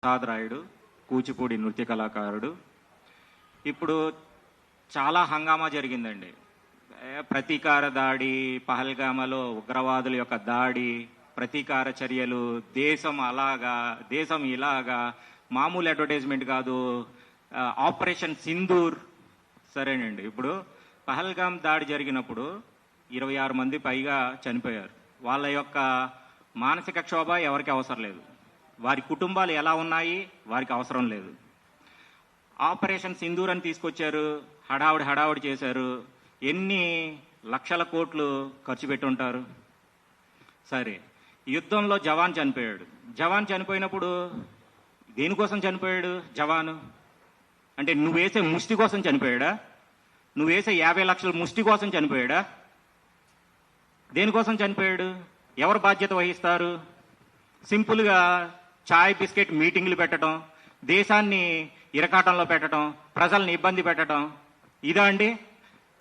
ప్రసాద్ రాయుడు, కూచిపూడి నృత్య కళాకారుడు. ఇప్పుడు చాలా హంగామా జరిగిందండి. ప్రతీకార దాడి, పహల్గామాలో ఉగ్రవాదుల యొక్క దాడి, ప్రతీకార చర్యలు, దేశం అలాగా, దేశం ఇలాగా, మామూలు అడ్వర్టైజ్మెంట్ కాదు, ఆపరేషన్ సింధూర్. సరేనండి, ఇప్పుడు పహల్గామ్ దాడి జరిగినప్పుడు 26 మంది పైగా చనిపోయారు. వాళ్ళ యొక్క మానసిక క్షోభ ఎవరికి అవసరం లేదు, వారి కుటుంబాలు ఎలా ఉన్నాయి వారికి అవసరం లేదు. ఆపరేషన్ సింధూర్ అని తీసుకొచ్చారు, హడావుడి చేశారు. ఎన్ని లక్షల కోట్లు ఖర్చు పెట్టుంటారు. సరే, యుద్ధంలో జవాన్ చనిపోయాడు. జవాన్ చనిపోయినప్పుడు దేనికోసం చనిపోయాడు జవాను? అంటే నువ్వు వేసే ముష్టి కోసం చనిపోయాడా? నువ్వు వేసే 50 లక్షల ముష్టి కోసం చనిపోయాడా? దేనికోసం చనిపోయాడు? ఎవరు బాధ్యత వహిస్తారు? సింపుల్గా చాయ్ బిస్కెట్ మీటింగ్లు పెట్టడం, దేశాన్ని ఇరకాటంలో పెట్టడం, ప్రజల్ని ఇబ్బంది పెట్టడం, ఇదా అండి?